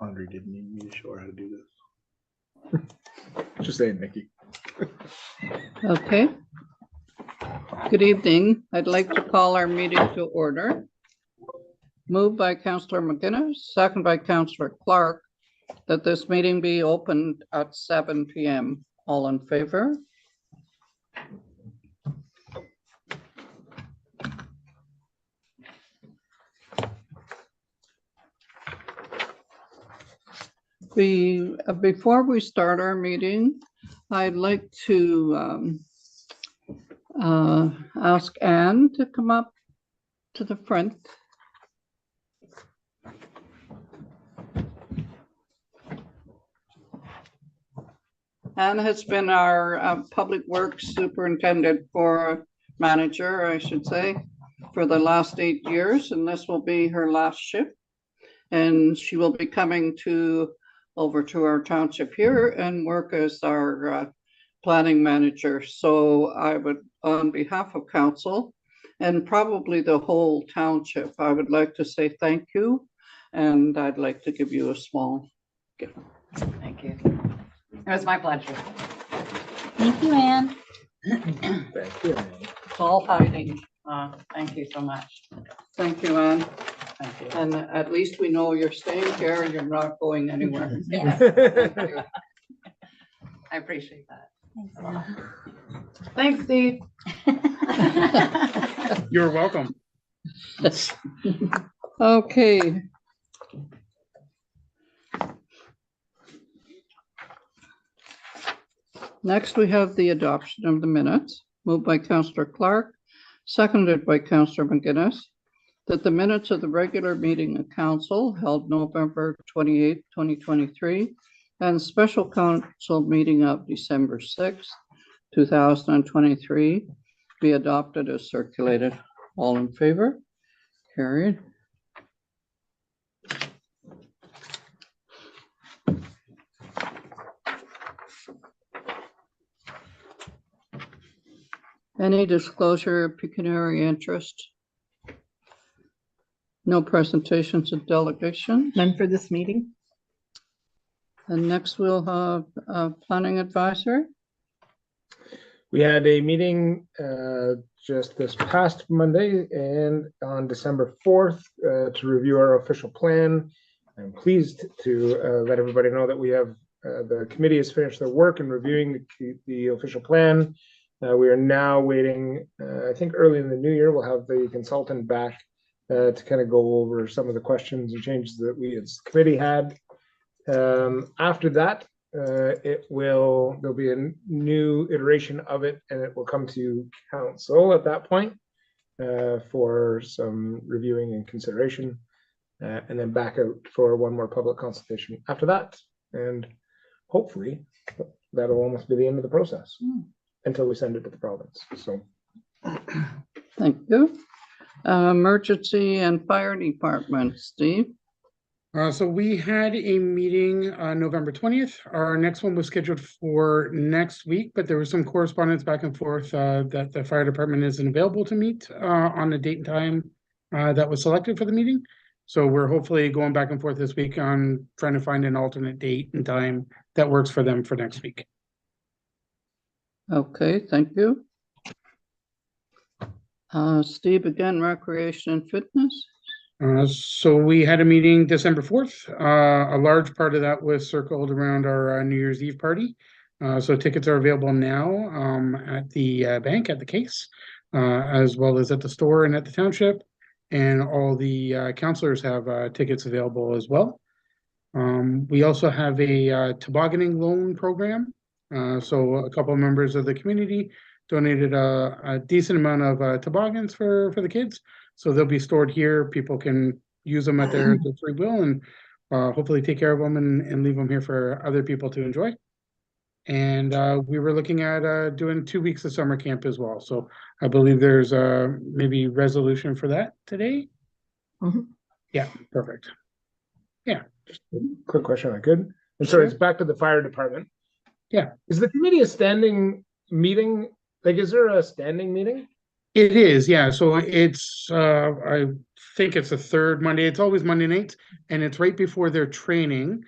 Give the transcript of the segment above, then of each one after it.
Andre didn't need me to show her how to do this. Just saying, Nikki. Okay. Good evening. I'd like to call our meeting to order. Moved by Councillor McGuinness, second by Councillor Clark, that this meeting be opened at 7 p.m. All in favor? Before we start our meeting, I'd like to ask Anne to come up to the front. Anne has been our Public Works Superintendent Manager, I should say, for the last 8 years, and this will be her last shift. And she will be coming over to our township here and work as our planning manager. So I would, on behalf of council and probably the whole township, I would like to say thank you, and I'd like to give you a small gift. Thank you. It was my pleasure. Thank you, Anne. Thank you. It's all hiding. Thank you so much. Thank you, Anne. Thank you. And at least we know you're staying here and you're not going anywhere. Yes, thank you. I appreciate that. Thanks, Anne. Thanks, Steve. You're welcome. Okay. Next, we have the adoption of the minutes, moved by Councillor Clark, seconded by Councillor McGuinness, that the minutes of the regular meeting of council held November 28, 2023, and special council meeting of December 6, 2023, be adopted as circulated. All in favor? Carried. Any disclosure of pecuniary interest? No presentations of delegation. None for this meeting. And next we'll have a planning advisor. We had a meeting just this past Monday and on December 4th to review our official plan. I'm pleased to let everybody know that we have the committee has finished their work in reviewing the official plan. We are now waiting, I think early in the new year, we'll have the consultant back to kind of go over some of the questions and changes that we as the committee had. After that, there'll be a new iteration of it, and it will come to council at that point for some reviewing and consideration, and then back out for one more public consultation after that. And hopefully that'll almost be the end of the process until we send it to the province. So Thank you. Emergency and fire department, Steve. So we had a meeting on November 20th. Our next one was scheduled for next week, but there was some correspondence back and forth that the fire department isn't available to meet on the date and time that was selected for the meeting. So we're hopefully going back and forth this week on trying to find an alternate date and time that works for them for next week. Okay, thank you. Steve, again, recreation and fitness. So we had a meeting December 4th. A large part of that was circled around our New Year's Eve party. So tickets are available now at the bank, at the case, as well as at the store and at the township. And all the councillors have tickets available as well. We also have a tobogganing loan program. So a couple of members of the community donated a decent amount of toboggans for the kids. So they'll be stored here. People can use them at their free will and hopefully take care of them and leave them here for other people to enjoy. And we were looking at doing 2 weeks of summer camp as well. So I believe there's maybe resolution for that today. Yeah, perfect. Yeah. just a quick question if I could. And so it's back to the fire department. Yeah. Is the committee a standing meeting? Like, is there a standing meeting? It is, yeah. So it's I think it's the third Monday. It's always Monday nights, and it's right before their training,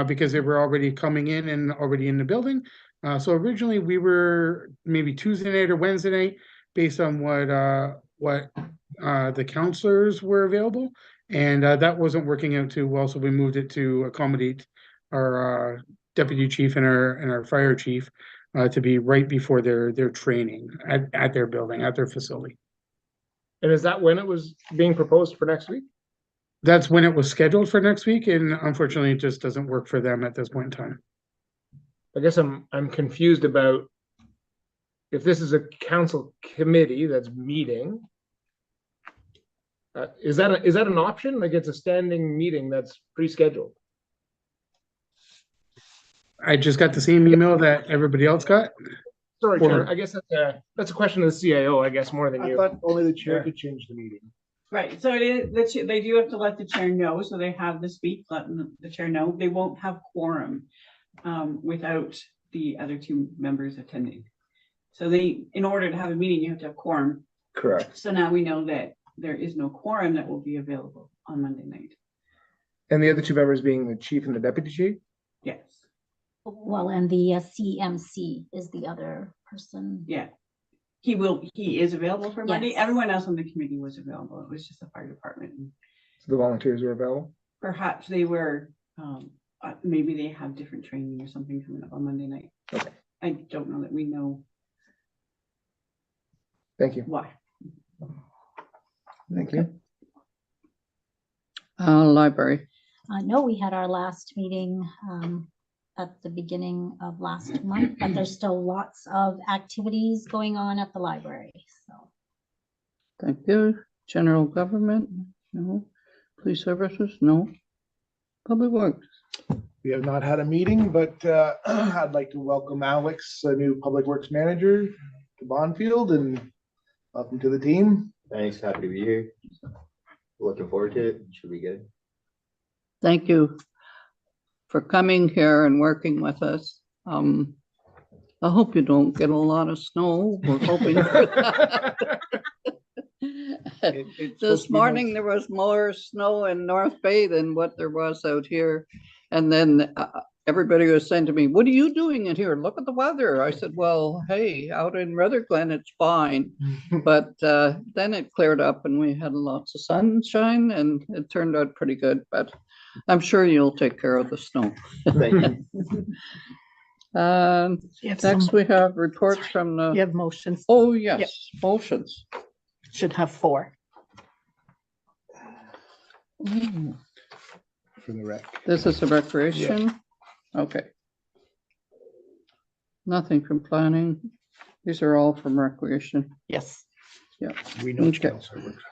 because they were already coming in and already in the building. So originally we were maybe Tuesday night or Wednesday night, based on what the counselors were available, and that wasn't working out too well. So we moved it to accommodate our deputy chief and our fire chief to be right before their training at their building, at their facility. And is that when it was being proposed for next week? That's when it was scheduled for next week, and unfortunately, it just doesn't work for them at this point in time. I guess I'm confused about if this is a council committee that's meeting. Is that an option? Like it's a standing meeting that's pre-scheduled? I just got the same email that everybody else got. Sorry, Or- Chair. I guess that's a question of the CIO, I guess, more than I you. thought only the chair Yeah. could change the meeting. Right, so it is, they do have to let the chair know, so they have this week, letting the chair know, they won't have quorum without the other two members attending. So in order to have a meeting, you have to have quorum. Correct. So now we know that there is no quorum that will be available on Monday night. And the other two members being the chief and the deputy chief? Yes, Well, and the CMC is the other person. yeah. He is available for Monday. Yes. Everyone else on the committee was available. It was just the fire department. And So the volunteers were available? perhaps they were, maybe they have different training or something coming up on Monday night. Okay. I don't know that we know Thank you. why. Thank you. Library. No, we had our last meeting at the beginning of last month, but there's still lots of activities going on at the library, so. Thank you. General government? No. Police services? No. Public works? We have not had a meeting, but I'd like to welcome Alex, a new Public Works Manager, to Bonfield, and welcome to the team. Thanks, happy to be here. Looking forward to it, should be good. Thank you for coming here and working with us. I hope you don't get a lot of snow. We're hoping for that. It's supposed This to be morning, nice. there was more snow in North Bay than what there was out here. And then everybody was saying to me, what are you doing in here? Look at the weather. I said, well, hey, out in Rutherglen, it's fine. But then it cleared up and we had lots of sunshine and it turned out pretty good. But I'm sure you'll take care of the snow. Thank you. Next, we have reports from You the, have motions, oh, yes, motions. should have 4. For the rec. This is a recreation? Okay. Nothing from planning. These are all from recreation. Yes. We know which Okay. council works.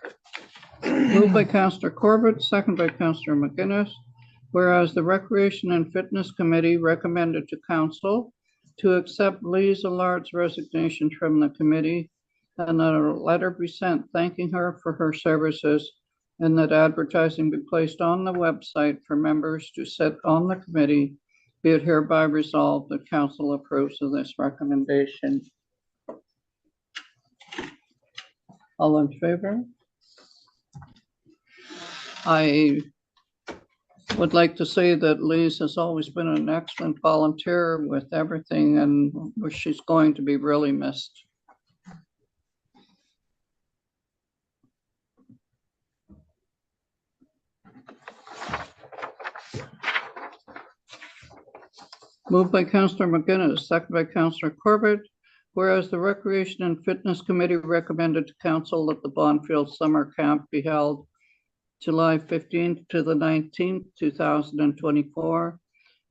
Moved by Councillor Corbett, second by Councillor McGuinness. Whereas the Recreation and Fitness Committee recommended to council to accept Lisa Lard's resignation from the committee and that a letter be sent thanking her for her services and that advertising be placed on the website for members to sit on the committee. Be it hereby resolved that council approves of this recommendation. All in favor? I would like to say that Liz has always been an excellent volunteer with everything and she's going to be really missed. Moved by Councillor McGuinness, second by Councillor Corbett. Whereas the Recreation and Fitness Committee recommended to council that the Bonfield Summer Camp be held July 15th to the 19th, 2024,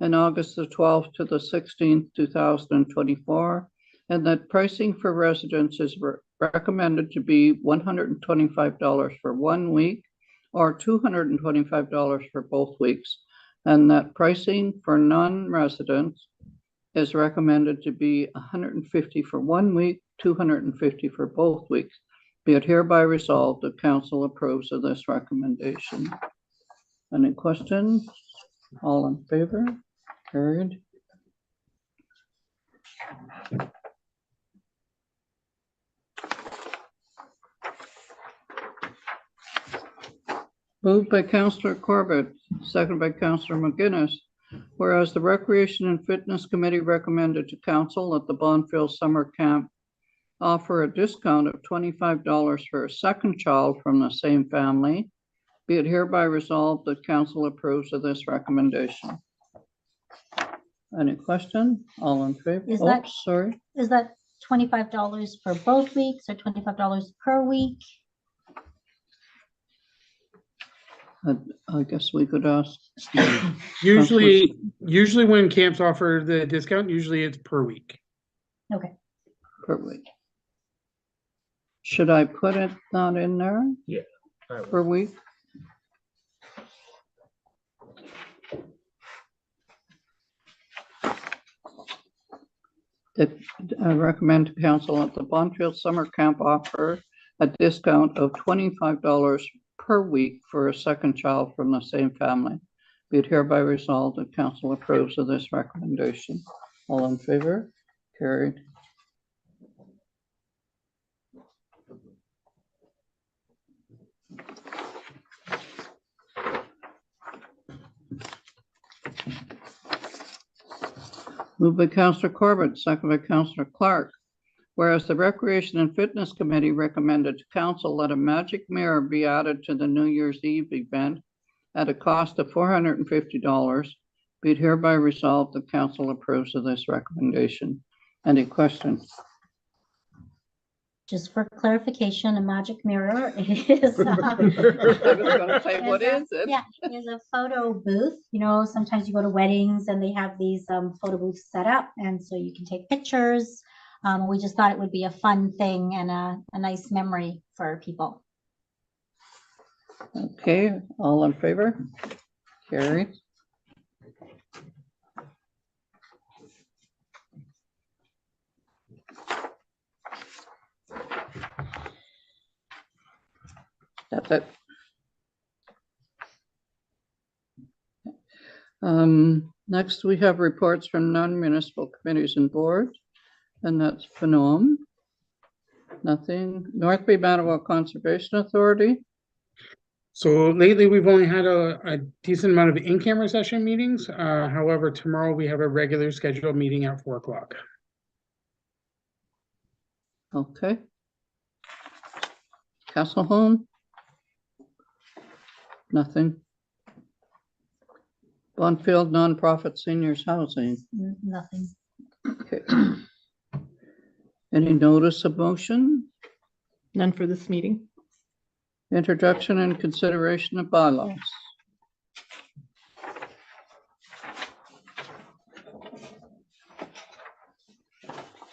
and August the 12th to the 16th, 2024, and that pricing for residents is recommended to be $125 for 1 week or $225 for both weeks, and that pricing for non-residents is recommended to be $150 for 1 week, $250 for both weeks. Be it hereby resolved that council approves of this recommendation. Any questions? All in favor? Carried. Moved by Counselor Corbett, seconded by Counselor McGinnis. Whereas the Recreation and Fitness Committee recommended to council that the Bonfield Summer Camp offer a discount of $25 for a second child from the same family, be it hereby resolved that council approves of this recommendation. Any question? All in favor? Is that- Oops, sorry. Is that $25 for both weeks or $25 per week? I guess we could ask. Usually when camps offer the discount, usually it's per week. Okay, Per week. Should I put it not in there I would. per week? That I recommend to council that the Bonfield Summer Camp offer a discount of $25 per week for a second child from the same family. Be it hereby resolved that council approves of this recommendation. All in favor? Carried. Moved by Counselor Corbett, second by Counselor Clark. Whereas the Recreation and Fitness Committee recommended to council that a magic mirror be added to the New Year's Eve event at a cost of $450, be it hereby resolved that council approves of this recommendation. Any questions? just for clarification, a magic mirror is. I was gonna say, what is it? Yeah, there's a photo booth. You know, sometimes you go to weddings and they have these photo booths set up, and so you can take pictures. We just thought it would be a fun thing and a nice memory for people. Okay, all in favor? Carried. That's it. Next, we have reports from non-municipal committees and boards, and that's FNOM. Nothing. North Bay Manawa Conservation Authority. So lately, we've only had a decent amount of in-camera session meetings. However, tomorrow we have a regular scheduled meeting at 4 o'clock. Okay. Castleholm. Nothing. Bonfield Nonprofit Seniors Housing. Nothing. Okay. Any notice of motion? None for this meeting. Introduction and consideration of bylaws.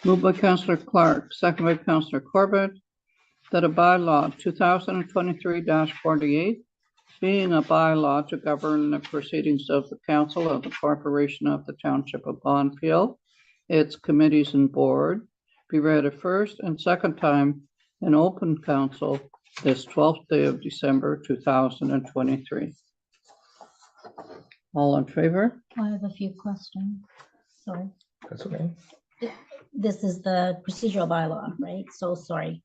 Moved by Councillor Clark, second by Councillor Corbett, that a bylaw 2023-48, being a bylaw to govern the proceedings of the council of the corporation of the township of Bonfield, its committees and board, be read a first and second time in open council this 12th day of December 2023. All in favor? I have a few questions. Sorry. That's okay. This is the procedural bylaw, right? So sorry.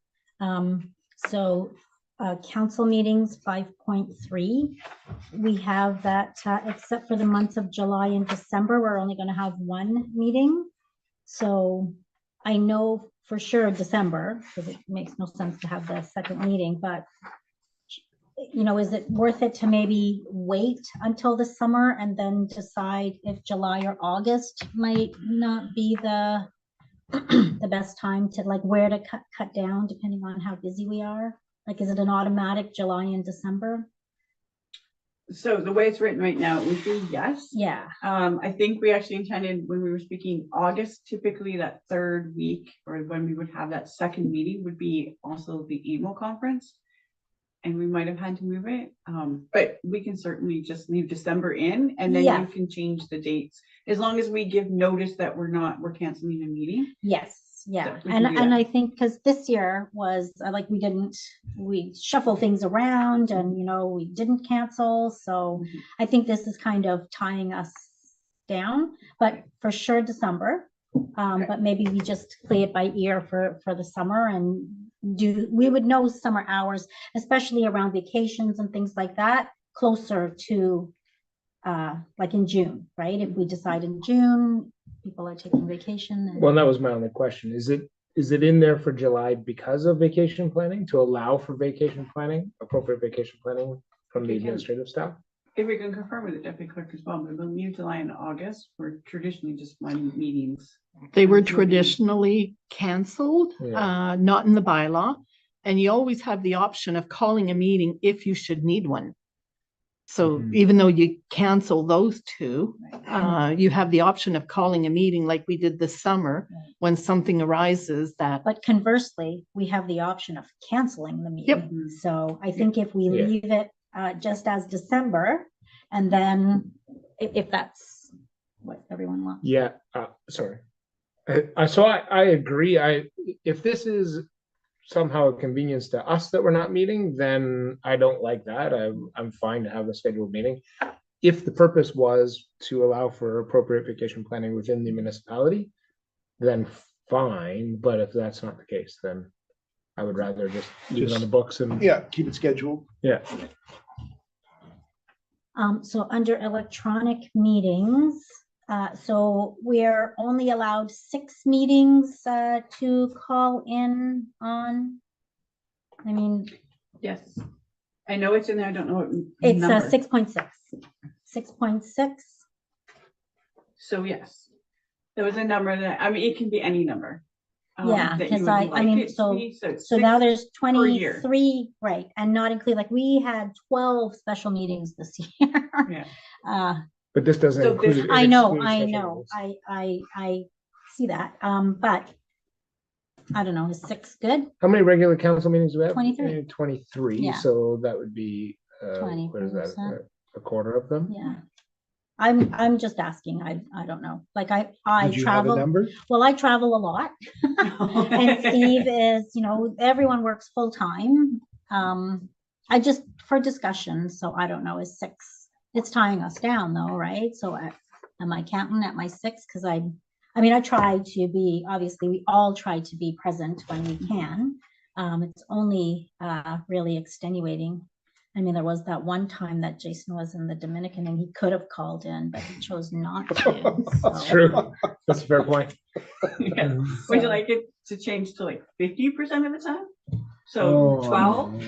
Council meetings 5.3, we have that except for the months of July and December, we're only going to have one meeting. So I know for sure December, because it makes no sense to have the second meeting, but you know, is it worth it to maybe wait until the summer and then decide if July or August might not be the the best time to like where to cut down depending on how busy we are? Like, is it an automatic July and December? So the way it's written right now, it would be yes. Yeah. I think we actually intended when we were speaking August, typically that third week or when we would have that second meeting would be also the emo conference. And we might have had to move it, but we can certainly just leave December in and then Yeah. you can change the dates. As long as we give notice that we're canceling a meeting. Yes. Yeah. So we can do And that. I think because this year was like we shuffle things around and, you know, we didn't cancel. So Mhm. I think this is kind of tying us down, but for sure December. Okay. But maybe we just play it by ear for the summer and we would know summer hours, especially around vacations and things like that, closer to like in June, right? If we decide in June, people are taking vacation. and- Well, that was my only question. Is it in there for July because of vacation planning, to allow for vacation planning, appropriate vacation planning from the We can- administrative staff? If we can confirm with the deputy clerk as well, but I believe July and August were traditionally just one meetings. They were Will be- traditionally canceled, Yeah. not in the bylaw. And you always have the option of calling a meeting if you should need one. So Mhm. even though you cancel those two, you have the option of calling a meeting like we did this summer Right. when something arises that, But conversely, we have the option of canceling the meeting. Mhm. So I think if we Yeah. leave it just as December, and then if that's what everyone wants. Yeah, sorry. I agree. If this is somehow a convenience to us that we're not meeting, then I don't like that. I'm fine to have a scheduled meeting. If the purpose was to allow for appropriate vacation planning within the municipality, then fine, but if that's not the case, then I would rather just leave it on the books and, Yeah, keep it scheduled. yeah. So under electronic meetings, so we're only allowed 6 meetings to call in on. I mean, Yes. I know it's in there. I don't know what it's number. 6.6. 6.6. So yes, there was a number that, I mean, it can be any number. Yeah, that you 'cause would I like mean, it to so- be, it's So now 6 there's per year. 23, right, and not include, like, we had 12 special meetings this year. Yeah. But this doesn't So include. this- it I know, excludes I special know, meetings. I see that, but I don't know, is 6 good? How many regular council meetings do we have? 23. 23, Yeah. so that would be, what is that, 20%. a quarter of them? Yeah. I'm just asking, I don't know, like, I Did you have a travel, number? well, I travel a lot. And Steve is, everyone works full-time. I just, for discussion, so I don't know, is 6, it's tying us down though, right? So am I counting at my 6? Because I try to be, obviously, we all try to be present when we can. It's only really extenuating. I mean, there was that one time that Jason was in the Dominican and he could have called in, but he chose not to. That's so- true. That's a fair point. Yeah. Would you like it to change to like 50% of the time? Oh, So 12?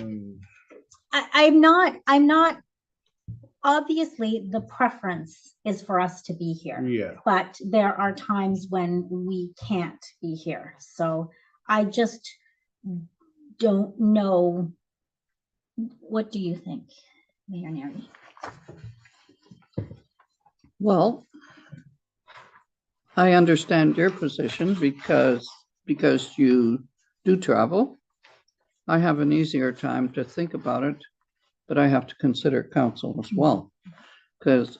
I'm not, obviously, the preference is for us to be here, Yeah. but there are times when we can't be here. So I just don't know. What do you think, Mayor Neri? Well, I understand your position because you do travel. I have an easier time to think about it, but I have to consider council as well. Because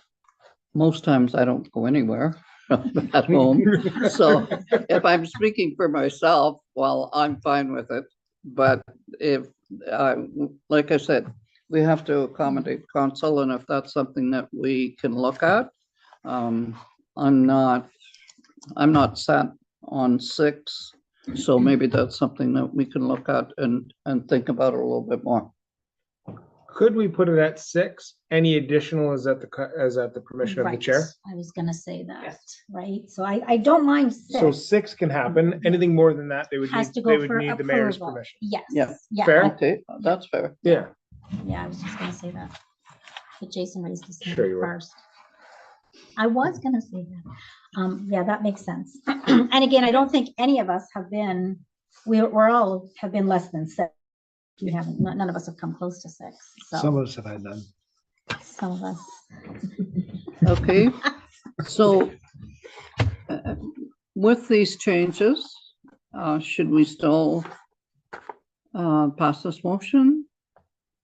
most times I don't go anywhere at home. So if I'm speaking for myself, well, I'm fine with it. But if, like I said, we have to accommodate council, and if that's something that we can look at, I'm not set on 6, so maybe that's something that we can look at and think about it a little bit more. Could we put it at 6? Any additional is at the permission of the Right. chair? I was gonna say that, Yes. right? So I don't mind So 6. 6 can happen. Anything more than that, they would Has need, to they go would for need the mayor's approval. permission. Yes. Yeah. Yeah. Fair? Okay, that's fair. Yeah, Yeah, I was just gonna say that. But Jason raised his hand Sure you were. first. I was gonna say that. Yeah, that makes sense. And again, I don't think any of us have been, we're all have been less than 6. We haven't, none of us have come close to 6. Some So of us have had none. some of us. Okay, so with these changes, should we still pass this motion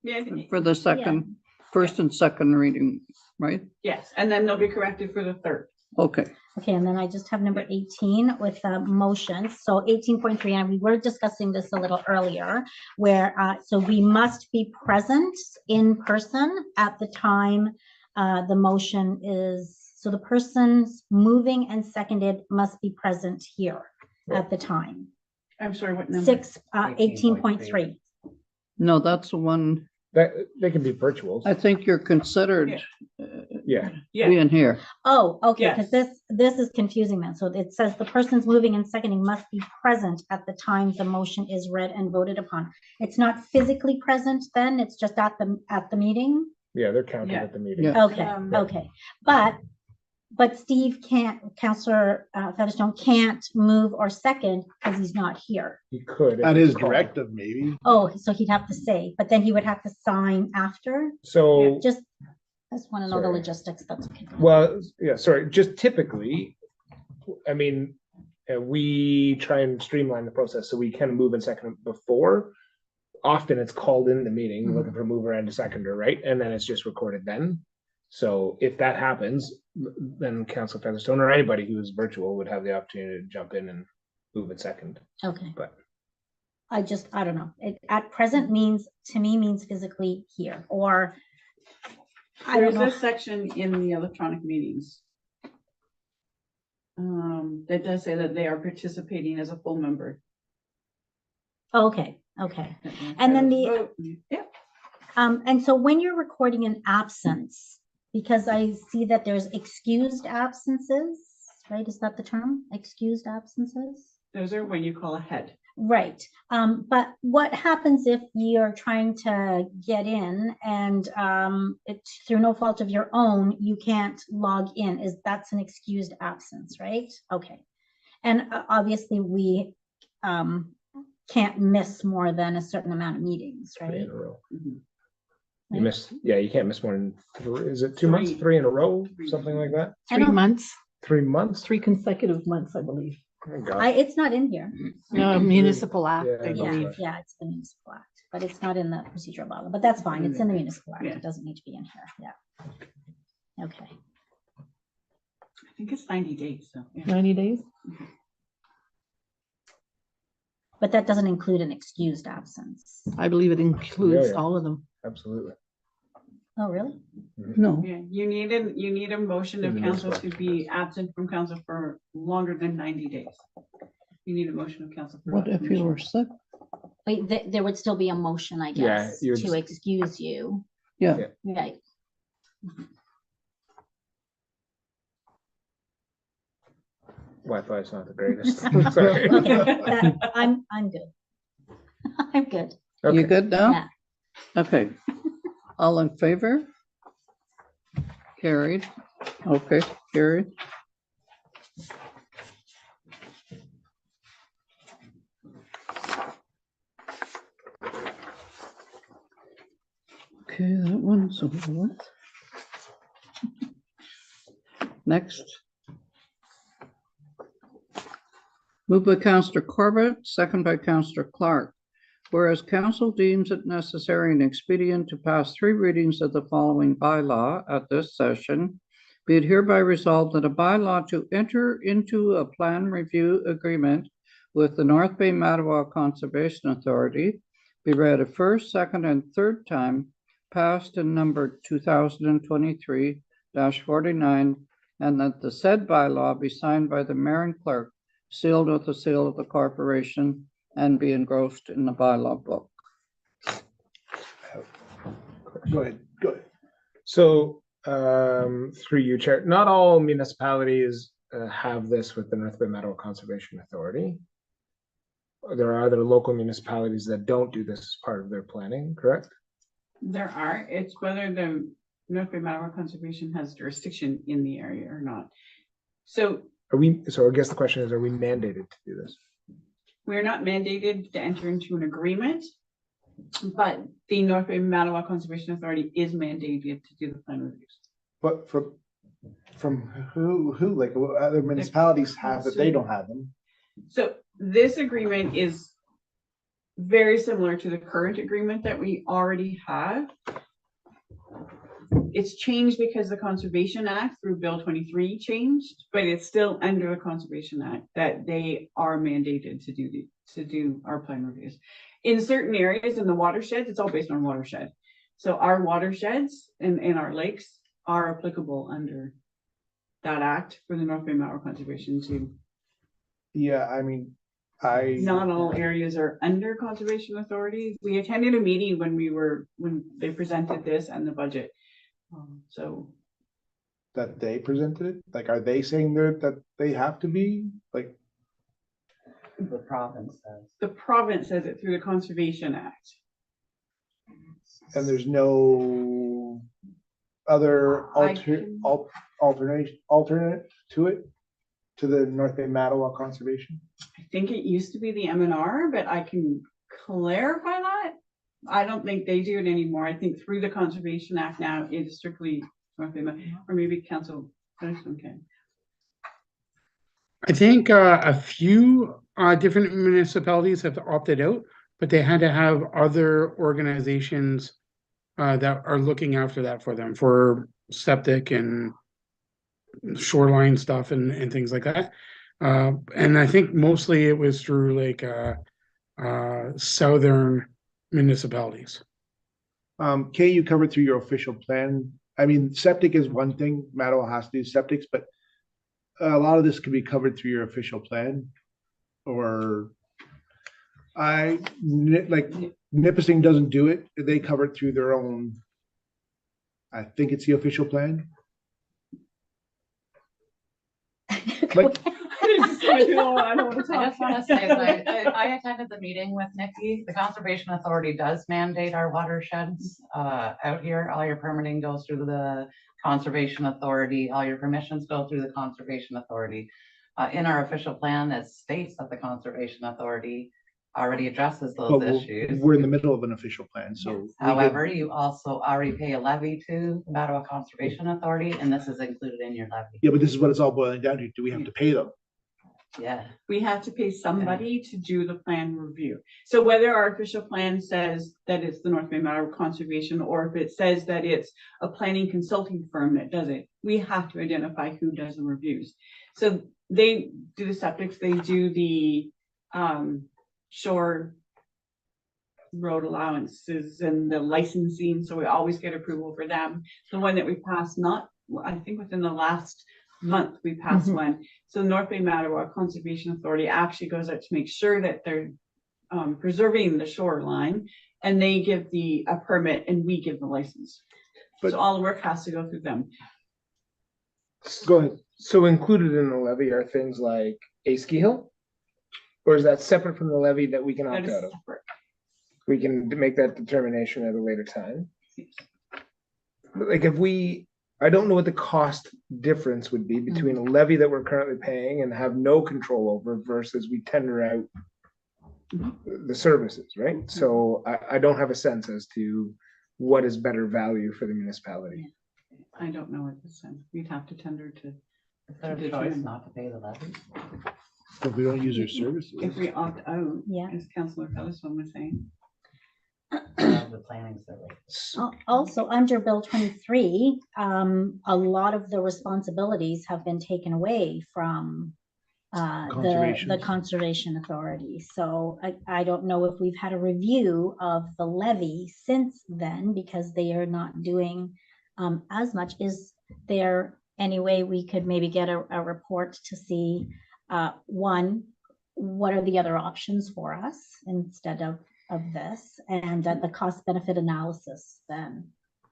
Yeah, for the first and second reading, right? yes, and then they'll be corrected for the 3rd. Okay, Okay, and then I just have number 18 with motions. So 18.3, and we were discussing this a little earlier, where, so we must be present in person at the time the motion is, so the persons moving and seconded must be present here at the time. I'm sorry, what number? 18.3. No, that's the one, That, they can be virtuals. I think you're considered Yeah, Yeah, being here. Oh, okay, because Yes. this is confusing then. So it says the persons moving and seconding must be present at the time the motion is read and voted upon. It's not physically present then, it's just at the meeting? yeah, they're counted Yeah. at the meeting. Yeah. Okay, Um, okay. But Steve can't, Counselor Featherstone can't move or second because he's not here. You could. if At it's his called. directive, maybe. Oh, so he'd have to say, but then he would have to sign after? So, Just want to know the Sorry. logistics, that's okay. well, yeah, sorry, just typically, I mean, we try and streamline the process so we can move and second before. Often it's called in the meeting, looking for a mover and a seconder, right? And then it's just recorded then. So if that happens, then Council Featherstone or anybody who is virtual would have the opportunity to jump in and move and second. Okay. But I don't know. It at present means, to me, means physically here, or I There's don't know. a section in the electronic meetings. That does say that they are participating as a full member. Okay, okay. And then the- Yeah, And so when you're recording an absence, because I see that there's excused absences, right? Is that the term? Excused absences? those are when you call ahead. Right. But what happens if you're trying to get in and it's through no fault of your own, you can't log in? That's an excused absence, right? Okay. And obviously we can't miss more than a certain amount of meetings, 3 right? in a row. Mhm. You Right. miss, yeah, you can't miss more than 3. Is it 2 months? Three. 3 in a row? Three. Something like that? I 3 don't- months, 3 months? 3 consecutive months, I believe. Oh, God. It's not in here. No, municipal act, Yeah, I that's Yeah, believe. right. yeah, it's the municipal act, but it's not in the procedural bylaw, but that's fine. It's in the municipal act. Yeah. It doesn't need to be in here. Yeah. Okay. I think it's 90 days, so. yeah. 90 days? But that doesn't include an excused absence. I believe it includes yeah. all of them. Absolutely. Oh, really? No, Yeah, you need a motion of In the council next to be absent from council for longer than 90 days. You need a motion of council. for What if you were absence. sick? Wait, there would still be a motion, I Yeah, guess, you would to just- excuse you. Yeah. Right. Wi-Fi is not the greatest. Sorry. Okay, I'm good. I'm good. You Okay. good now? Yeah. Okay. All in favor? Carried. Okay, carried. Okay, that one's over with. Next. Moved by Councillor Corbett, second by Councillor Clark. Whereas council deems it necessary and expedient to pass 3 readings of the following bylaw at this session, be it hereby resolved that a bylaw to enter into a plan review agreement with the North Bay Mattawa Conservation Authority be read a first, second, and third time, passed in number 2023-49, and that the said bylaw be signed by the mayor and clerk, sealed with the seal of the corporation, and be engrossed in the bylaw book. Go ahead, go ahead. So, through you, Chair, not all municipalities have this with the North Bay Mattawa Conservation Authority. There are other local municipalities that don't do this as part of their planning, correct? There are, it's whether the North Bay Mattawa Conservation has jurisdiction in the area or not. So So I guess the question is, are we mandated to do this? we're not mandated to enter into an agreement, but the North Bay Mattawa Conservation Authority is mandated to do the plan reviews. But from who, like what other municipalities have that they don't have them? So this agreement is very similar to the current agreement that we already have. It's changed because the Conservation Act through Bill 23 changed, but it's still under the Conservation Act that they are mandated to do our plan reviews. In certain areas in the watersheds, it's all based on watershed. So our watersheds and our lakes are applicable under that act for the North Bay Mattawa Conservation to. Yeah, I mean, Not all areas are under conservation authority. We attended a meeting when they presented this and the budget. So that they presented it, like, are they saying that they have to be, like, The province says. the province says it through the Conservation Act. and there's no other I can- alternate to it, to the North Bay Mattawa Conservation? I think it used to be the MNR, but I can clarify that. I don't think they do it anymore. I think through the Conservation Act now, it is strictly North Bay, or maybe Council. Okay. I think a few different municipalities have opted out, but they had to have other organizations that are looking after that for them, for septic and shoreline stuff and things like that. And I think mostly it was through like southern municipalities. Kay, you covered through your official plan. I mean, septic is one thing, Mattawa has to do septics, but a lot of this can be covered through your official plan. Or like Nipissing doesn't do it, they cover it through their own. I think it's the official plan. Like, I don't want to I talk. just want to say that I attended the meeting with Nikki. The Conservation Authority does mandate our watersheds out here. All your permitting goes through the Conservation Authority. All your permissions go through the Conservation Authority. In our official plan, it states that the Conservation Authority already addresses those but issues. we're in the middle of an official plan, so. we get- However, you also already pay a levy to the Mattawa Conservation Authority, and this is included in your levy. Yeah, but this is what it's all boiling down to. Do we have to pay them? Yeah. We have to pay somebody to do the plan review. So whether our official plan says that it's the North Bay Mattawa Conservation, or if it says that it's a planning consulting firm that does it, we have to identify who does the reviews. So they do the septics, they do the shore road allowances and the licensing, so we always get approval for them. The one that we passed, I think within the last month, we passed Mhm. one. So North Bay Mattawa Conservation Authority actually goes out to make sure that they're preserving the shoreline, and they give a permit and we give the license. But- So all the work has to go through them. Go ahead. So included in the levy are things like a ski hill? Or is that separate from the levy that we can That opt is out of? separate. We can make that determination at a later time. But like I don't know what the cost difference would be between a levy that we're currently paying and have no control over versus we tender out the services, right? So I don't have a sense as to what is better value for the municipality. I don't know what this is. We'd have to tender to, Is there a choice not to pay the levy? If we don't use their services. if we opt out, Yeah. as Councillor Featherston was saying. The planning service. Also, under Bill 23, a lot of the responsibilities have been taken away from the Conservation. Conservation Authority. So I don't know if we've had a review of the levy since then, because they are not doing as much. Is there any way we could maybe get a report to see, one, what are the other options for us instead of this, and the cost benefit analysis then?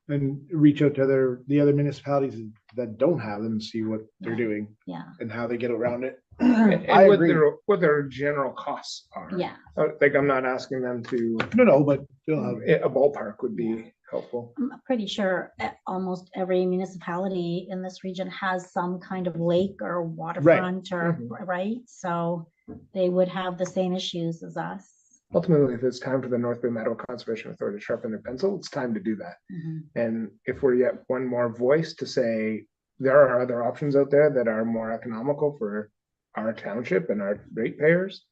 And reach out to the other municipalities that don't have them and see what they're doing Yeah, and how they get around it. And I what agree. what their general costs are. yeah. Like I'm not asking them to, No, but they'll have. a ballpark would be helpful. I'm pretty sure almost every municipality in this region has some kind of lake or waterfront or, right? So they would have the same issues as us. Ultimately, if it's time for the North Bay Mattawa Conservation Authority to sharpen their pencil, it's time to do that. Mhm. And if we're yet one more voice to say, there are other options out there that are more economical for our township and our ratepayers,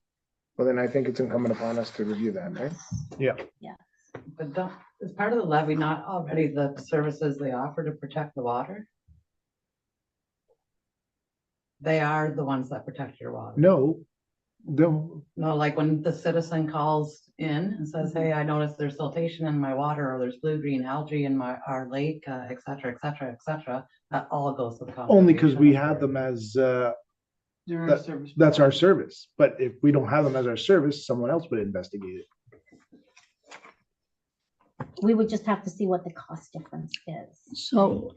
well, then I think it's incumbent upon us to review that, right? But is part of the levy not already the services they offer to protect the water? They are the ones that protect your water. No, No, like when the citizen calls in and says, hey, I noticed there's siltation in my water, or there's blue-green algae in our lake, et cetera, et cetera, et cetera. That all goes to the. only because we Conservation have them Authority. as There are That- service That's our providers. service. But if we don't have them as our service, someone else would investigate it. We would just have to see what the cost difference is. So,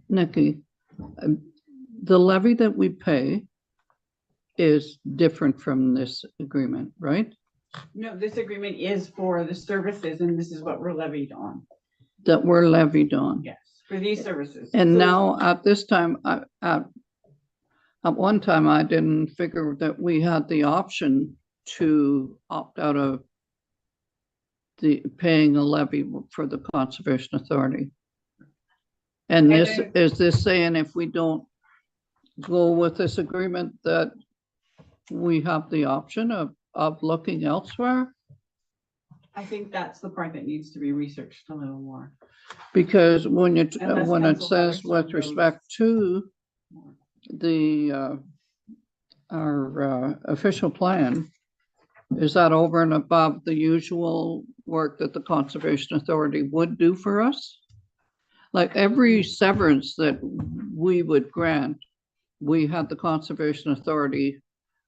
Nikki, the levy that we pay is different from this agreement, right? No, this agreement is for the services and this is what we're levied on. That we're levied on. Yes, for these services. And So- now at this time, at one time, I didn't figure that we had the option to opt out of the paying a levy for the Conservation Authority. And I this, don't- is this saying if we don't go with this agreement that we have the option of looking elsewhere? I think that's the part that needs to be researched a little more. Because when you, Unless when it council says Patterson with knows respect to more. the, our official plan, is that over and above the usual work that the Conservation Authority would do for us? Like every severance that we would grant, we had the Conservation Authority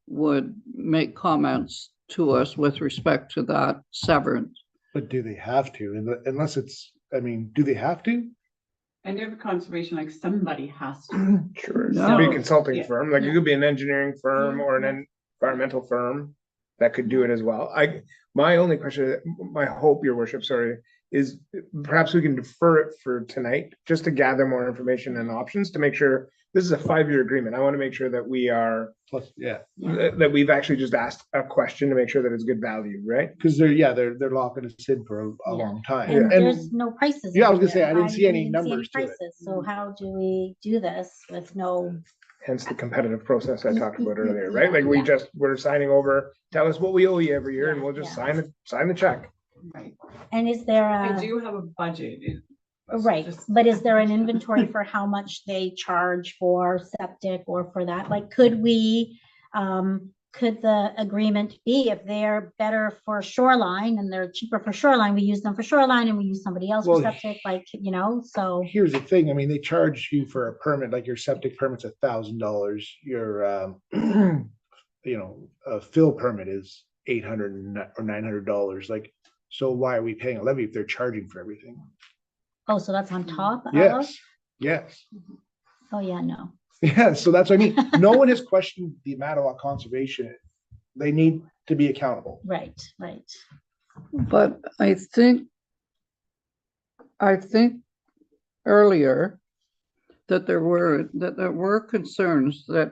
would make comments to us with respect to that severance. But do they have to? Unless it's, I mean, do they have to? Under the conservation, like somebody has to. Sure, it No. could be a consulting Yeah. firm, like it Yeah. could be an engineering firm Yeah. or an environmental firm that could do it as well. My only question, my hope, your worship, sorry, is perhaps we can defer it for tonight, just to gather more information and options to make sure, this is a 5-year agreement. I want to make sure that we are, Plus, yeah, that we've actually just asked a question to make sure that it's good value, right? because they're locking us in for a Yeah. long time. And And there's no prices. Yeah, I was in gonna say, here. I didn't see any didn't numbers to it. prices, So how do we do this with no, Hence the competitive process I talked about earlier, right? Like we Yeah. just, we're signing over, tell us what we owe you every year and Yeah, we'll just yeah. sign the check. Right. and is there I a, do have a budget. right, but is there an inventory for how much they charge for septic or for that? Like, could we, could the agreement be if they're better for shoreline and they're cheaper for shoreline, we use them for shoreline and we use somebody else for Well, septic, like, so. here's the thing, I mean, they charge you for a permit, like your septic permit's $1,000, your, a fill permit is $800 or $900, like, so why are we paying a levy if they're charging for everything? Oh, so that's on top of? Yes, Oh, yeah, no. yeah, so that's what I mean, no one has questioned the Mattawa Conservation, they need to be accountable. Right, right. But I think earlier that there were concerns that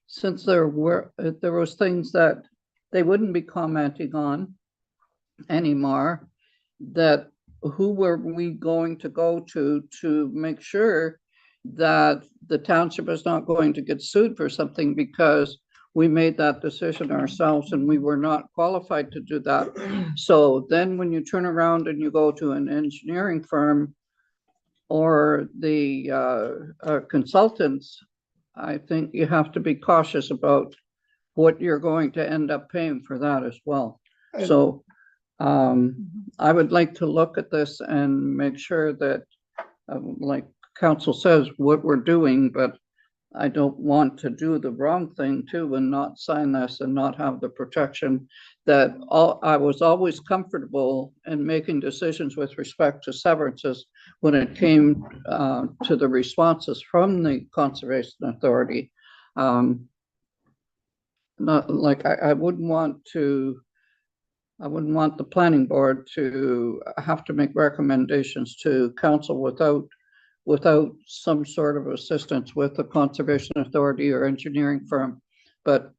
since there was things that they wouldn't be commenting on anymore, that who were we going to go to make sure that the township is not going to get sued for something because we made that decision ourselves and we were not qualified to do that. So then when you turn around and you go to an engineering firm or the consultants, I think you have to be cautious about what you're going to end up paying for that as well. So I would like to look at this and make sure that, like council says, what we're doing, but I don't want to do the wrong thing too and not sign this and not have the protection that I was always comfortable in making decisions with respect to severances when it came to the responses from the Conservation Authority. Not like I wouldn't want the planning board to have to make recommendations to council without some sort of assistance with the Conservation Authority or engineering firm. But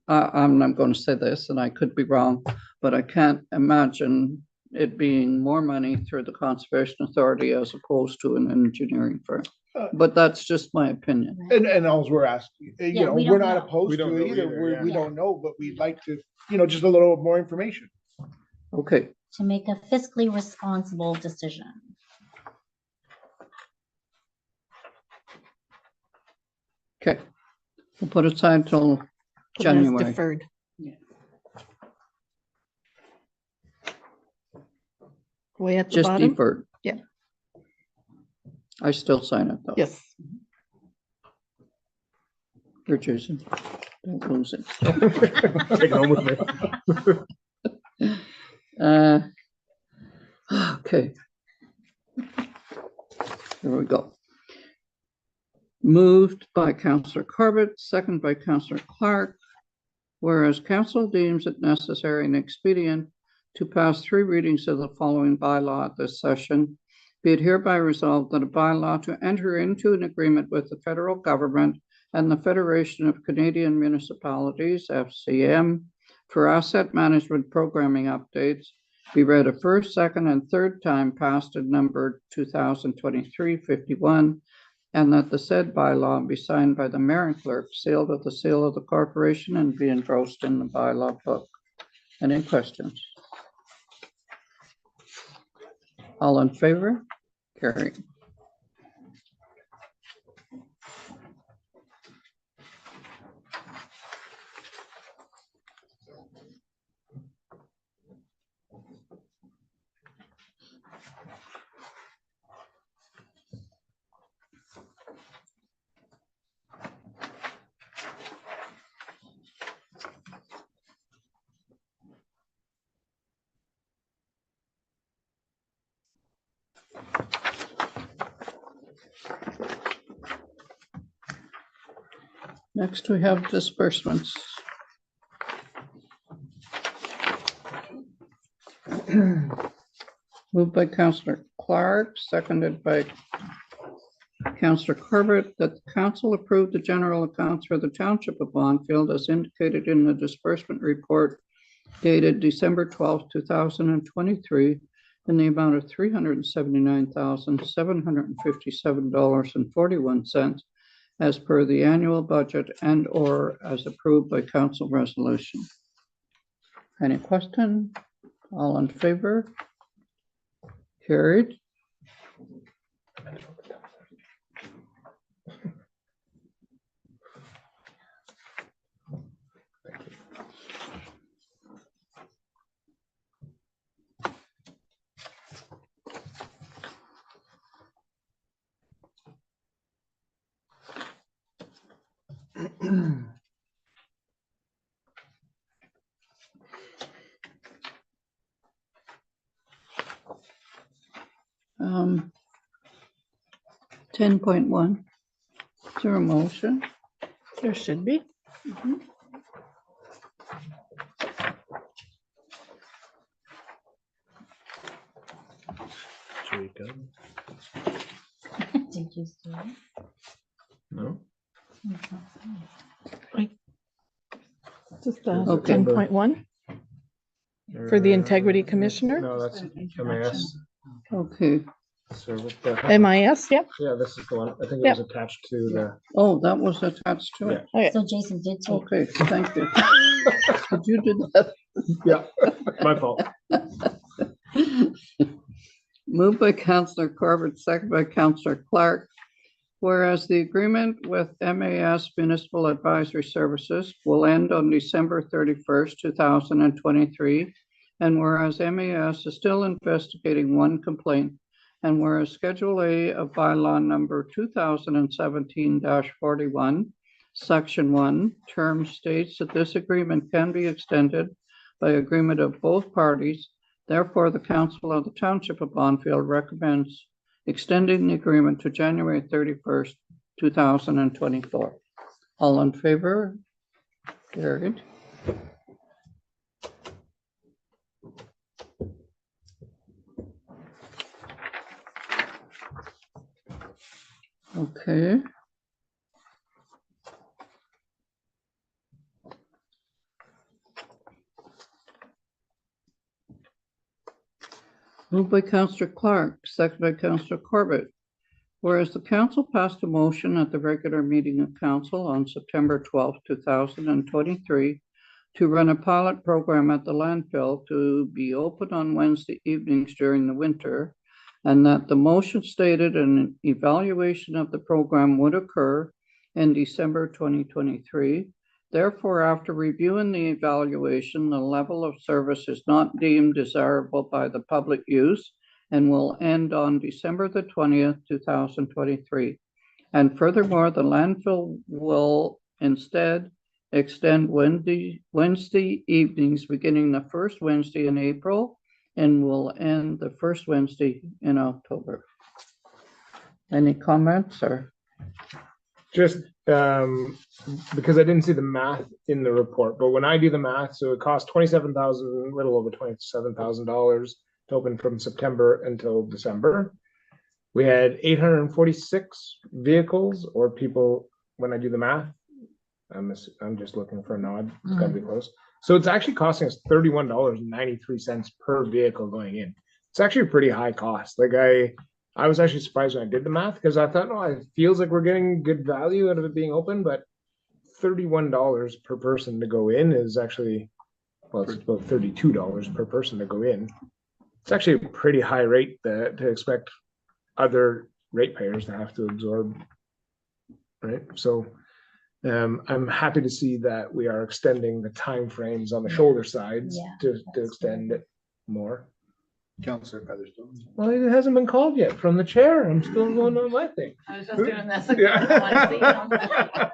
I'm not going to say this, and I could be wrong, but I can't imagine it being more money through the Conservation Authority as opposed to an engineering firm. But that's just my opinion. And all we're asking, Yeah, we we're don't not know. opposed We to don't it know either, either, we yeah. don't know, but we'd like to, just a little more information. Okay, To make a fiscally responsible decision. okay. We'll put it aside till Put it as January. Deferred. Way at the Just bottom? deferred. Yeah. I still sign it though. Yes. Here, Jason. Don't lose it. Take home with me. Okay. Here we go. Moved by Councillor Corbett, second by Councillor Clark. Whereas council deems it necessary and expedient to pass 3 readings of the following bylaw at this session, be it hereby resolved that a bylaw to enter into an agreement with the federal government and the Federation of Canadian Municipalities, FCM, for asset management programming updates be read a first, second, and third time passed and numbered 2023-51, and that the said bylaw be signed by the mayor and clerk, sealed with the seal of the corporation, and be engrossed in the bylaw book. Any questions? All in favor? Carried. Next, we have disbursements. Moved by Councillor Clark, seconded by Councillor Corbett, that the council approve the general accounts for the township of Bonfield as indicated in the disbursement report dated December 12th, 2023, in the amount of $379,757.41 as per the annual budget and or as approved by council resolution. Any question? All in favor? Carried. Um, 10.1. Is there a motion? There should be. Should we go? Did you see it? No? Just Okay. 10.1 for the integrity commissioner. No, that's MIS. Okay. So with the, MIS, yep. yeah, this is the one. I think it was attached to the. Oh, that was attached to it. Okay. So Jason did take. Okay, thank you. Did you do that? Yeah, my fault. Moved by Councillor Corbett, second by Councillor Clark. Whereas the agreement with MAS Municipal Advisory Services will end on December 31st, 2023, and whereas MAS is still investigating one complaint, and whereas Schedule A of bylaw number 2017-41, Section 1, term states that this agreement can be extended by agreement of both parties. Therefore, the Council of the Township of Bonfield recommends extending the agreement to January 31st, 2024. All in favor? Carried. Okay. Moved by Councillor Clark, second by Councillor Corbett. Whereas the council passed a motion at the regular meeting of council on September 12, 2023, to run a pilot program at the landfill to be open on Wednesday evenings during the winter, and that the motion stated an evaluation of the program would occur in December 2023. Therefore, after reviewing the evaluation, the level of service is not deemed desirable by the public use and will end on December the 20th, 2023. And furthermore, the landfill will Instead, extend Wednesday evenings, beginning the first Wednesday in April and will end the first Wednesday in October. Any comments or? Just because I didn't see the math in the report, but when I do the math, so it costs $27,000, little over $27,000 to open from September until December. We had 846 vehicles or people, when I do the math, I'm just looking for a nod, it's gotta be close. So it's actually costing us $31.93 per vehicle going in. It's actually a pretty high cost. Like I was actually surprised when I did the math because I thought, no, it feels like we're getting good value out of it being open, but $31 per person to go in is actually, well, it's about $32 per person to go in. It's actually a pretty high rate to expect other ratepayers to have to absorb, right? So I'm happy to see that we are extending the timeframes on the shoulder sides Yeah, to that's extend it more. Councillor Featherstone. Well, it hasn't been called yet from the chair. I'm still going on my thing. I was just doing this. Yeah.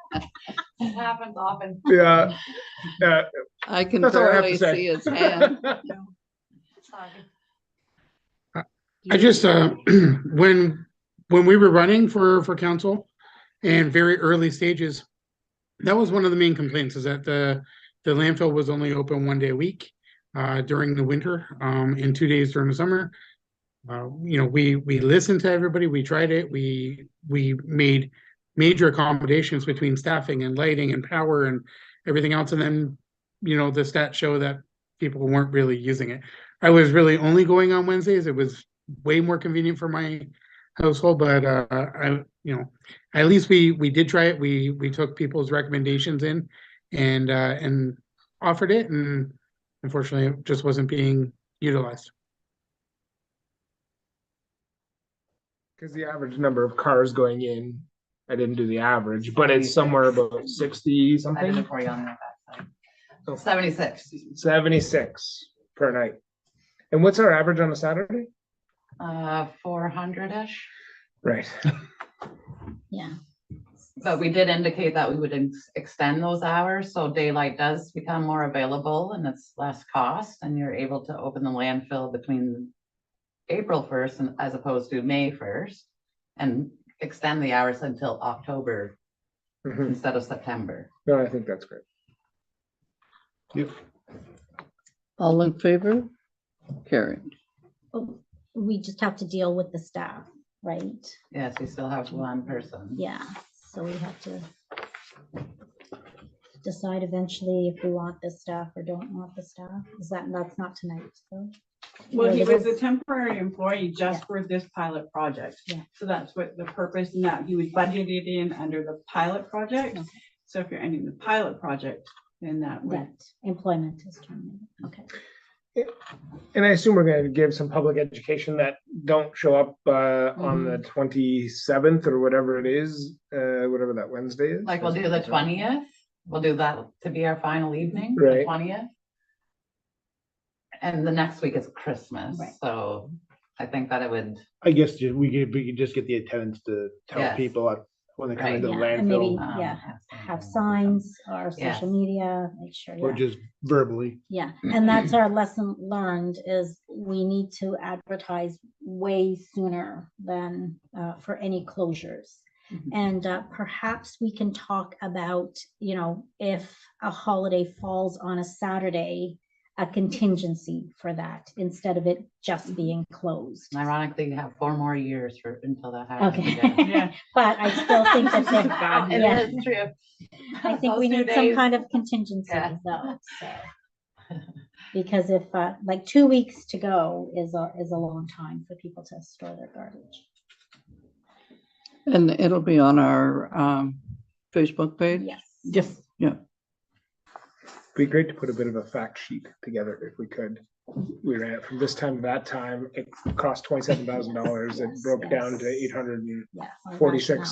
It happens often. Yeah. I can That's all I have to barely say. see his hand. I just, when we were running for council and very early stages, that was one of the main complaints, is that the landfill was only open 1 day a week during the winter, and 2 days during the summer. You know, we listened to everybody, we tried it, we made major accommodations between staffing and lighting and power and everything else, and then, you know, the stats show that people weren't really using it. I was really only going on Wednesdays. It was way more convenient for my household, but you know, at least we did try it. We took people's recommendations in and offered it, and unfortunately it just wasn't being utilized. Because the average number of cars going in, I didn't do the average, but it's somewhere about 60 I did something, it for you on the backside. Oh. 76, 76 per night. And what's our average on a Saturday? 400-ish. Right. Yeah. But we did indicate that we would extend those hours, so daylight does become more available and it's less cost, and you're able to open the landfill between April 1st and as opposed to May 1st, and extend the hours until October Mhm. instead of September. No, I think that's great. Yep. All in favor? Carried. Oh, we just have to deal with the staff, right? Yes, we still have one person. Yeah, so we have to decide eventually if we want the staff or don't want the staff. That's not tonight, so. Well, he Right, was a that's- temporary employee just Yeah. for this pilot project. Yeah. So that's what the purpose, and that he was budgeted in under the pilot project. Okay. So if you're ending the pilot project, then that would, That employment is terminated, okay. And I assume we're gonna give some public education that don't show up on the Mm-hmm. 27th or whatever it is, whatever that Wednesday is. Like we'll do the 20th, we'll do that to be our final evening, the Right. 20th. And the next week is Christmas, Right. so I think that it would, I guess we could just get the attendants to tell Yes. people when they come Right. into the Yeah, and maybe, landfill, yeah, have signs or Yes. social media, make sure, or yeah. just verbally. Yeah, and that's our lesson learned is we need to advertise way sooner than for any closures. Mhm. And perhaps we can talk about, you know, if a holiday falls on a Saturday, a contingency for that instead of it just being closed. ironically, you have 4 more years until that happens. Okay, again. yeah. but I still think that they, Bad It yeah. is true. I think Those we 2 need some days- kind of contingency Yeah. though, so. Because if, like 2 weeks to go is a long time for people to store their garbage. And it'll be on our Facebook page? Yes. Yes. Be great to put a bit of a fact sheet together if we could. We ran it from this time to that time. It cost $27,000. It Yes, broke down to yes. 846 Yeah.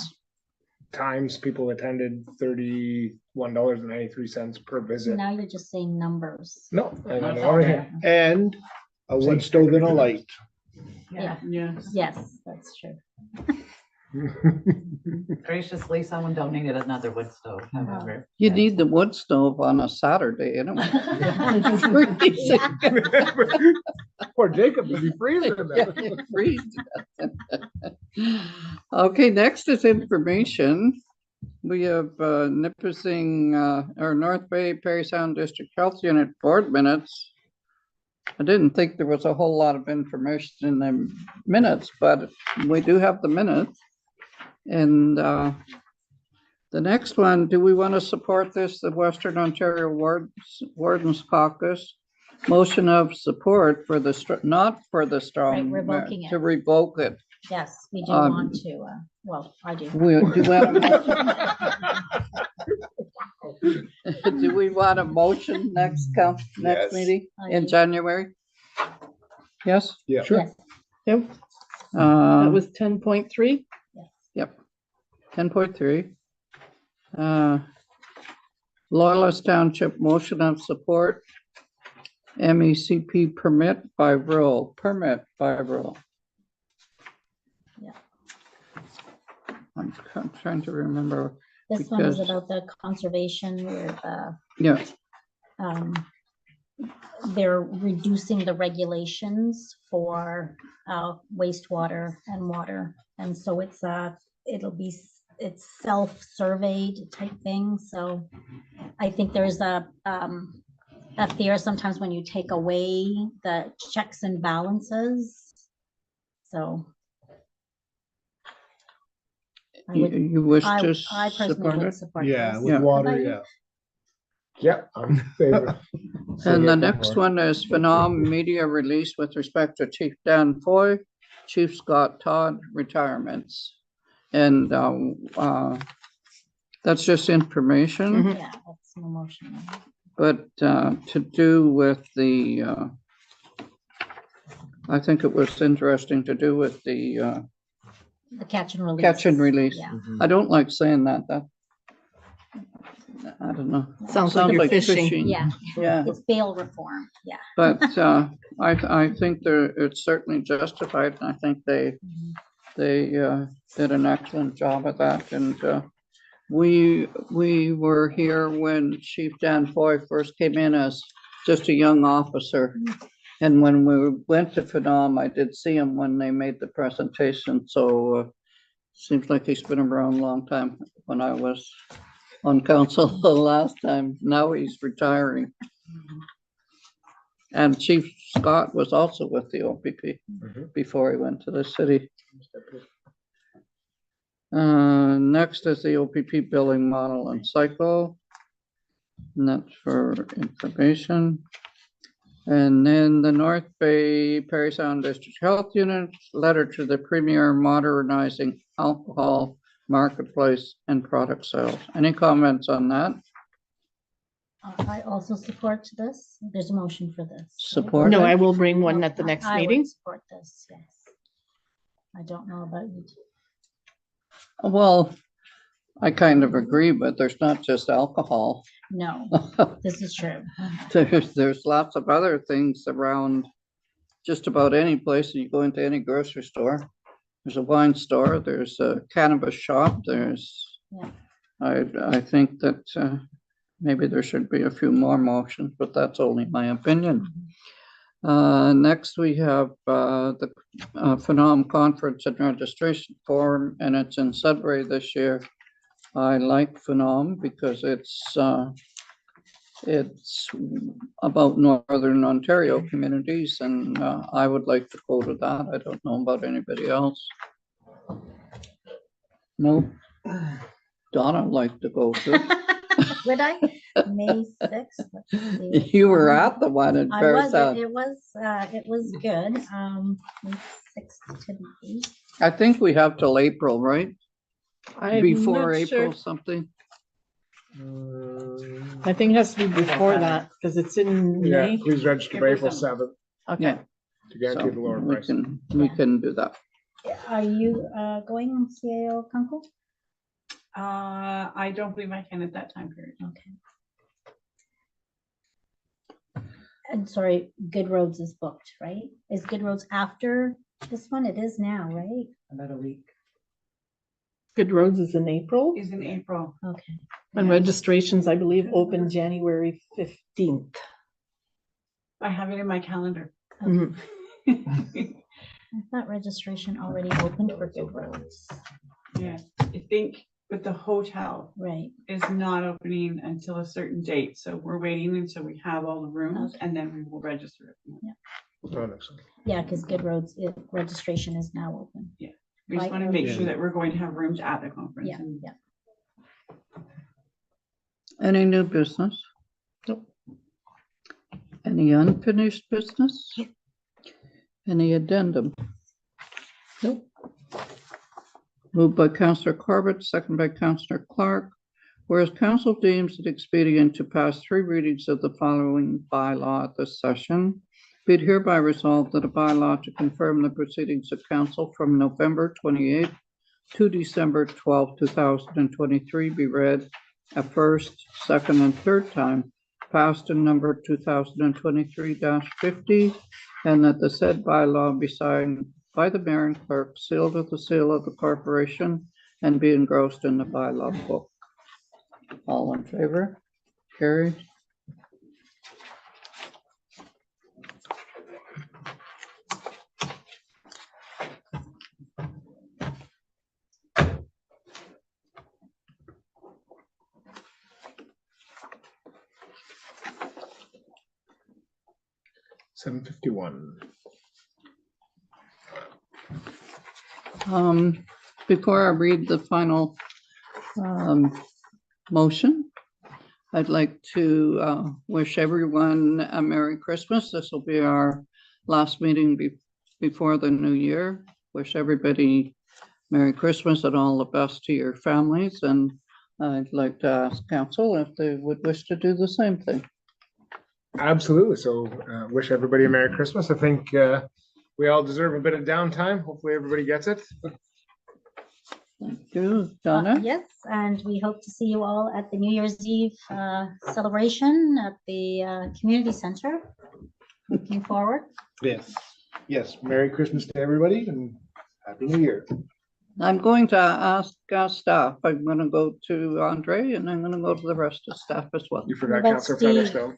times people attended, $31.93 per visit. Now you're just saying numbers. No, I That's know, all right there. here. And a wood stove and a light. Yeah. Yes. Yes, that's true. Graciously, someone donated another wood stove, however. You yeah. need the wood stove on a Saturday, anyway. Freezing. Poor Jacob, would be freezing. Yeah, freeze. Okay, next is information. We have Nipissing, or North Bay Perry Sound District Health Unit Board minutes. I didn't think there was a whole lot of information in the minutes, but we do have the minutes. And the next one, do we want to support this? The Western Ontario Wardens Caucus motion of support for the, not for the strong, Right, revoking it. to revoke it. Yes, we do Um, want to, well, I do. Do we do we want a motion next Yes. meeting I in do. January? Yes? Yeah. Sure. Yes, Yep, that Um, was 10.3. Yep, 10.3. Loyalist Township motion of support. MECP permit by rule. Yeah. I'm trying to remember. this one is Because- about the conservation where Yeah, um, they're reducing the regulations for wastewater and water. And so it's it's self-surveyed type thing. So I think there's a fear sometimes when you take away the checks and balances. So. I you would, you wish I to personally support would it? support Yeah, this. with Yeah. water, How about you? yeah. Yeah, I'm in favor. And the next one is Phenom media release with respect to Chief Dan Foy, Chief Scott Todd retirements. And that's just information, Mhm. Yeah, that's an emotion. but to do with the, I think it was interesting to do with the The catch and release. catch and release. Yeah. I don't like saying that, I don't know. Sounds like you're fishing. Yeah, Yeah. it's bail reform. Yeah. But I think it's certainly justified, and I think they did an excellent job at that. And we were here when Chief Dan Foy first came in as just a young officer. And when we went to Phenom, I did see him when they made the presentation. So seems like he's been around a long time. When I was on council the last time, now he's retiring. And Chief Scott was also with the OPP before he went to the city. Next is the OPP billing model and cycle. And that's for information. And then the North Bay Perry Sound District Health Unit letter to the Premier modernizing alcohol marketplace and product sales. Any comments on that? I also support this. There's a motion for this. right? Support? No, it? I will bring one No, at the next I would meeting. Support this, yes. I don't know about you. Well, I kind of agree, but there's not just alcohol. No, this is true. There's lots of other things around just about any place. You go into any grocery store. There's a wine store, there's a cannabis shop, there's, Yeah. I think that maybe there should be a few more motions, but that's only my opinion. Next, we have the Phenom Conference and Registration Forum, and it's in Sudbury this year. I like Phenom because it's about Northern Ontario communities, and I would like to go to that. I don't know about anybody else. No. Donna would like to go to. Would I? May 6th. let's see. You were at the one in I Paris. was, it was good. May 6th to the 8th. I think we have till April, right? I'm Before not April sure. something. I think it has to be before that, because it's in Yeah, May. please register by April 7th Okay. Yeah. to guarantee the So lower we price. we can do that. Are you going, CAO Kunkel? I don't believe I can at that time period. Okay. And sorry, Good Roads is booked, right? Is Good Roads after this one? It is now, right? About a week. Good Roads is in April, is in April. Okay. and registrations, I believe, open January 15th. I have it in my calendar. Mhm. I thought registration already opened for Good Roads. Yeah, I think, but the hotel Right. is not opening until a certain date, so we're waiting until we have all the rooms and then we will register it. Oh, no, so- Yeah, because Good Roads, registration is now open. We just Right, want to make yeah. sure that we're going to have rooms at the conference. Yeah, and- yeah. Any new business? Nope. Any unfinished business? Any addendum? Nope. Moved by Councillor Corbett, second by Councillor Clark. Whereas council deems it expedient to pass 3 readings of the following bylaw at this session, be it hereby resolved that a bylaw to confirm the proceedings of council from November 28th to December 12th, 2023 be read a first, second, and third time, passed in number 2023-50, and that the said bylaw be signed by the mayor and clerk, sealed with the seal of the corporation, and be engrossed in the bylaw book. All in favor? Carried. $7:51. Before I read the final motion, I'd like to wish everyone a Merry Christmas. This will be our last meeting before the new year. Wish everybody Merry Christmas and all the best to your families. And I'd like to ask council if they would wish to do the same thing. Absolutely. So wish everybody a Merry Christmas. I think we all deserve a bit of downtime. Hopefully everybody gets it. Thank you, Donna. Yes, and we hope to see you all at the New Year's Eve celebration at the community center. Looking forward. Yes. Yes. Merry Christmas to everybody and Happy New Year. I'm going to ask staff. I'm going to go to Andre and I'm going to go to the rest of staff as well. You forgot That's Councillor Steve. Featherstone.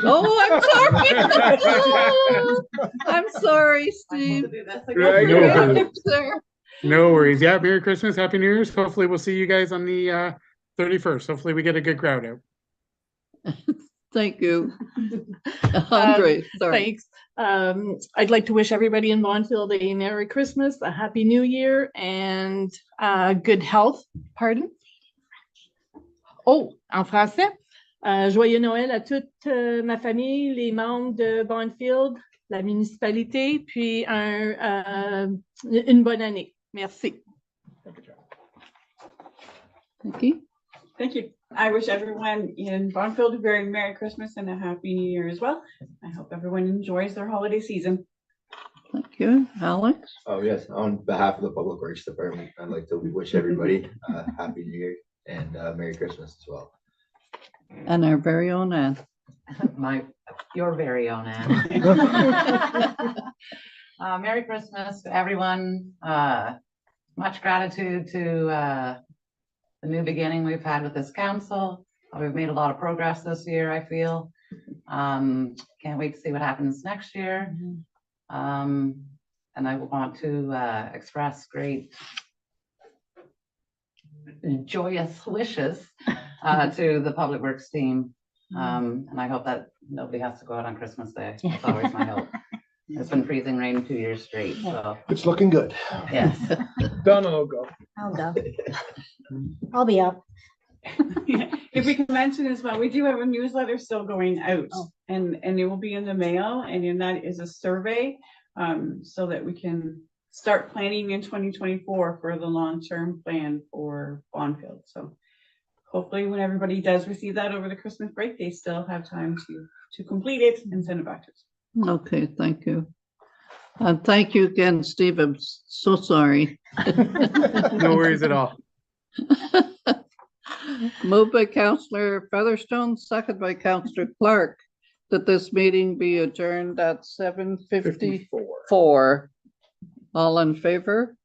Oh, I'm sorry, Steve. Right, no worries. There. No worries. Yeah, Merry Christmas, Happy New Year's. Hopefully we'll see you guys on the 31st. Hopefully we get a good crowd out. Thank you. Andre, sorry. Thanks. I'd like to wish everybody in Bonfield a Merry Christmas, a Happy New Year, and good health. Pardon? Oh, en français. Joyeux Noël à toute ma famille, les membres de Bonfield, la municipalité, puis une bonne année. Merci. Thank you. Thank you. I wish everyone in Bonfield a very Merry Christmas and a Happy New Year as well. I hope everyone enjoys their holiday season. Thank you. Alex? Oh, yes, on behalf of the Public Works Department, I'd like to wish everybody a Happy New Year and Merry Christmas as well. And our very own Anne. Your very own Anne. Merry Christmas to everyone. Much gratitude to the new beginning we've had with this council. We've made a lot of progress this year, I feel. Can't wait to see what happens next year. And I want to express great joyous wishes to the Public Works team. And I hope that nobody has to go out on Christmas Day. That's always my hope. It's been freezing rain 2 years straight, so, It's looking good. yes. Donna will go. I'll go. I'll be up. If we can mention as well, we do have a newsletter still going out Oh. and it will be in the mail, and in that is a survey so that we can start planning in 2024 for the long-term plan for Bonfield. So hopefully when everybody does receive that over the Christmas break, they still have time to complete it and send it back to us. Okay, thank you. And thank you again, Steve. I'm so sorry. No worries at all. Moved by Councillor Featherstone, second by Councillor Clark, that this meeting be adjourned at 7:54. All in favor?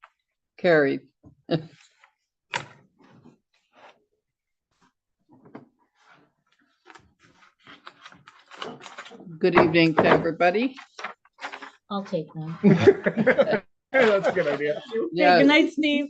Carried. Good evening to everybody. I'll take them. That's a good idea. Yes. Good night, Steve.